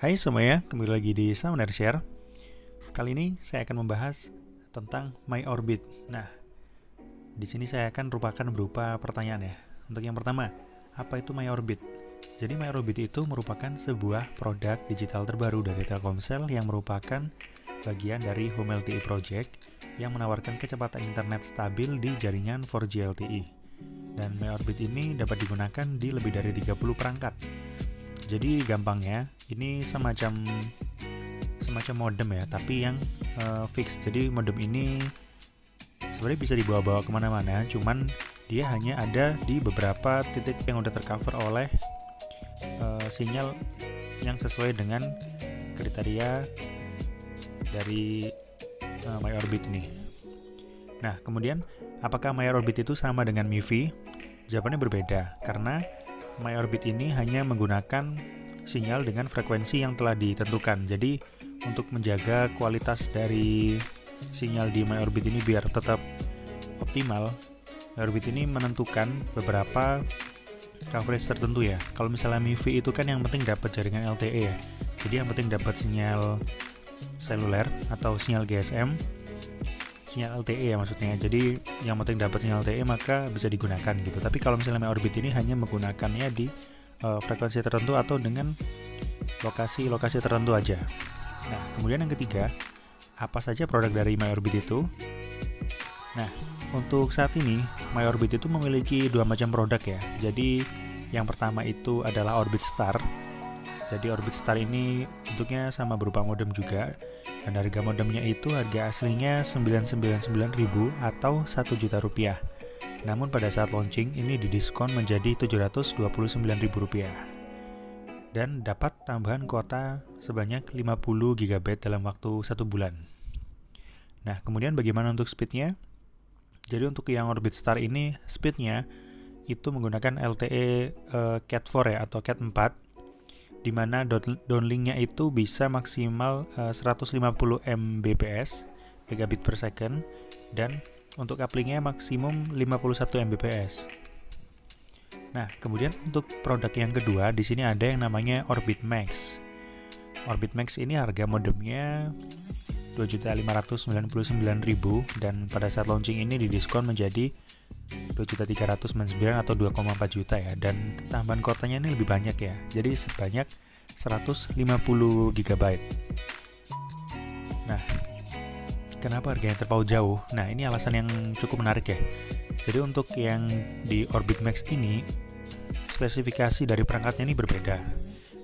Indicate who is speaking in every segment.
Speaker 1: Hai semuanya, kembali lagi di Summoner Share. Kali ini saya akan membahas tentang MyOrbit. Nah, di sini saya akan berupa pertanyaan ya. Untuk yang pertama, apa itu MyOrbit? Jadi MyOrbit itu merupakan sebuah produk digital terbaru dari Telkomsel yang merupakan bagian dari Home LTE Project yang menawarkan kecepatan internet stabil di jaringan 4G LTE. Dan MyOrbit ini dapat digunakan di lebih dari 30 perangkat. Jadi gampangnya, ini semacam modem ya, tapi yang fix. Jadi modem ini sebenarnya bisa dibawa-bawa kemana-mana, cuman dia hanya ada di beberapa titik yang udah tercover oleh sinyal yang sesuai dengan kriteria dari MyOrbit ini. Nah, kemudian apakah MyOrbit itu sama dengan MiFi? Jawabannya berbeda, karena MyOrbit ini hanya menggunakan sinyal dengan frekuensi yang telah ditentukan. Jadi untuk menjaga kualitas dari sinyal di MyOrbit ini biar tetap optimal, MyOrbit ini menentukan beberapa coverage tertentu ya. Kalau misalnya MiFi itu kan yang penting dapat jaringan LTE ya. Jadi yang penting dapat sinyal seluler atau sinyal GSM, sinyal LTE ya maksudnya. Jadi yang penting dapat sinyal LTE maka bisa digunakan gitu. Tapi kalau misalnya MyOrbit ini hanya menggunakannya di frekuensi tertentu atau dengan lokasi-lokasi tertentu aja. Nah, kemudian yang ketiga, apa saja produk dari MyOrbit itu? Nah, untuk saat ini MyOrbit itu memiliki dua macam produk ya. Jadi yang pertama itu adalah Orbit Star. Jadi Orbit Star ini bentuknya sama berupa modem juga. Dan harga modemnya itu harga aslinya 999.000 atau 1 juta rupiah. Namun pada saat launching ini didiskon menjadi 729.000 rupiah. Dan dapat tambahan kuota sebanyak 50 GB dalam waktu 1 bulan. Nah, kemudian bagaimana untuk speednya? Jadi untuk yang Orbit Star ini speednya itu menggunakan LTE Cat 4 ya atau Cat 4, di mana downlinknya itu bisa maksimal 150 Mbps megabit per second, dan untuk uplinknya maksimum 51 Mbps. Nah, kemudian untuk produk yang kedua di sini ada yang namanya Orbit Max. Orbit Max ini harga modemnya 2.599.000 dan pada saat launching ini didiskon menjadi 2.399.000 atau 2,4 juta ya, dan tambahan kuotanya ini lebih banyak ya, jadi sebanyak 150 GB. Nah, kenapa harganya terpaut jauh? Nah, ini alasan yang cukup menarik ya. Jadi untuk yang di Orbit Max ini, spesifikasi dari perangkatnya ini berbeda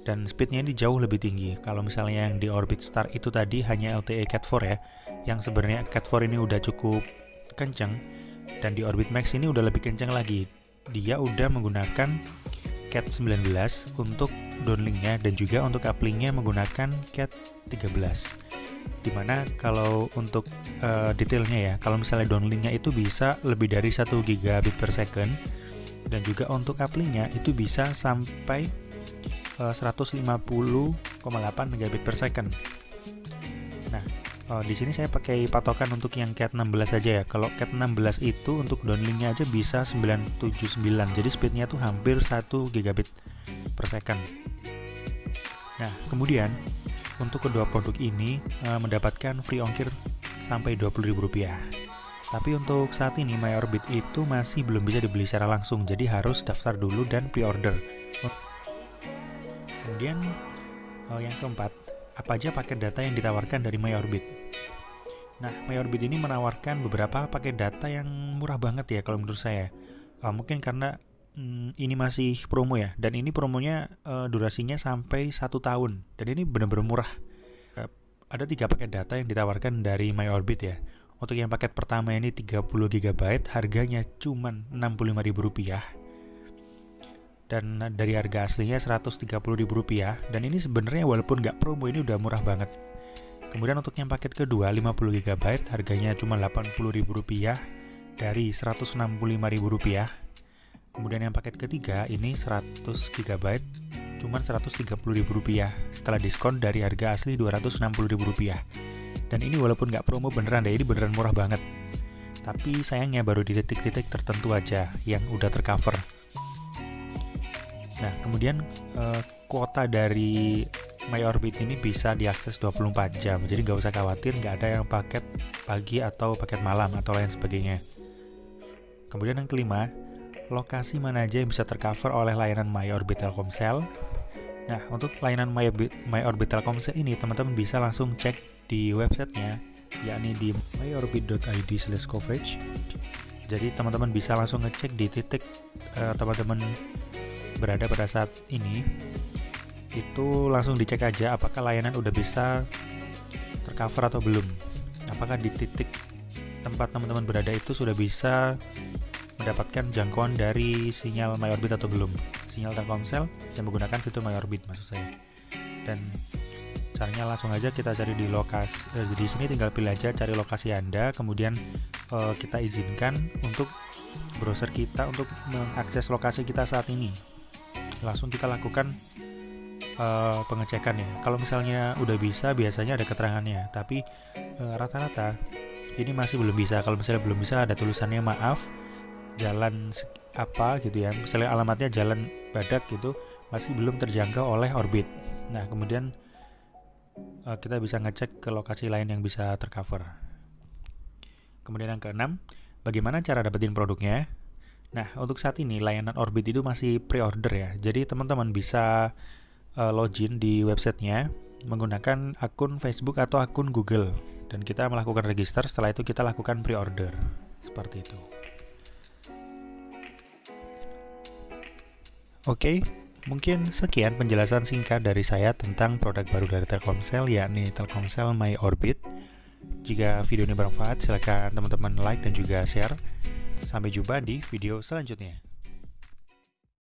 Speaker 1: dan speednya ini jauh lebih tinggi. Kalau misalnya yang di Orbit Star itu tadi hanya LTE Cat 4 ya, yang sebenarnya Cat 4 ini udah cukup kenceng, dan di Orbit Max ini udah lebih kencang lagi. Dia udah menggunakan Cat 19 untuk downlinknya dan juga untuk uplinknya menggunakan Cat 13. Dimana kalau untuk detailnya ya, kalau misalnya downlinknya itu bisa lebih dari 1 gigabit per second, dan juga untuk uplinknya itu bisa sampai 150,8 megabit per second. Nah, di sini saya pakai patokan untuk yang Cat 16 aja ya. Kalau Cat 16 itu untuk downlinknya aja bisa 979, jadi speednya tuh hampir 1 gigabit per second. Nah, kemudian untuk kedua produk ini mendapatkan free ongkir sampai 20.000 rupiah. Tapi untuk saat ini MyOrbit itu masih belum bisa dibeli secara langsung, jadi harus daftar dulu dan pre-order. Kemudian yang keempat, apa aja paket data yang ditawarkan dari MyOrbit? Nah, MyOrbit ini menawarkan beberapa paket data yang murah banget ya kalau menurut saya. Mungkin karena ini masih promo ya, dan ini promonya durasinya sampai 1 tahun, dan ini benar-benar murah. Ada 3 paket data yang ditawarkan dari MyOrbit ya. Untuk yang paket pertama ini 30 GB, harganya cuma 65.000 rupiah. Dan dari harga aslinya 130.000 rupiah, dan ini sebenarnya walaupun nggak promo ini udah murah banget. Kemudian untuk yang paket kedua 50 GB, harganya cuma 80.000 rupiah dari 165.000 rupiah. Kemudian yang paket ketiga ini 100 GB, cuma 130.000 rupiah setelah diskon dari harga asli 260.000 rupiah. Dan ini walaupun nggak promo beneran deh, ini beneran murah banget. Tapi sayangnya baru di titik-titik tertentu aja yang udah tercover. Nah, kemudian kuota dari MyOrbit ini bisa diakses 24 jam, jadi nggak usah khawatir nggak ada yang paket pagi atau paket malam atau lain sebagainya. Kemudian yang kelima, lokasi mana aja yang bisa tercover oleh layanan MyOrbit Telkomsel. Nah, untuk layanan MyOrbit Telkomsel ini, teman-teman bisa langsung cek di websitenya, yakni di myorbit.id/coverage. Jadi, teman-teman bisa langsung ngecek di titik teman-teman berada pada saat ini. Itu langsung dicek aja apakah layanan udah bisa tercover atau belum. Apakah di titik tempat teman-teman berada itu sudah bisa mendapatkan jangkauan dari sinyal MyOrbit atau belum, sinyal Telkomsel yang menggunakan fitur MyOrbit maksud saya. Dan caranya langsung aja kita cari di lokasi. Jadi di sini tinggal pilih aja cari lokasi Anda, kemudian kita izinkan untuk browser kita untuk mengakses lokasi kita saat ini. Langsung kita lakukan pengecekan ya. Kalau misalnya udah bisa, biasanya ada keterangannya, tapi rata-rata ini masih belum bisa. Kalau misalnya belum bisa, ada tulisannya maaf, jalan apa gitu ya, misalnya alamatnya jalan Badak gitu, masih belum terjangkau oleh Orbit. Nah, kemudian kita bisa ngecek ke lokasi lain yang bisa tercover. Kemudian yang keenam, bagaimana cara dapetin produknya? Nah, untuk saat ini layanan Orbit itu masih pre-order ya, jadi teman-teman bisa login di websitenya menggunakan akun Facebook atau akun Google, dan kita melakukan register. Setelah itu kita lakukan pre-order seperti itu. Oke, mungkin sekian penjelasan singkat dari saya tentang produk baru dari Telkomsel, yakni Telkomsel MyOrbit. Jika video ini bermanfaat, silakan teman-teman like dan juga share. Sampai jumpa di video selanjutnya.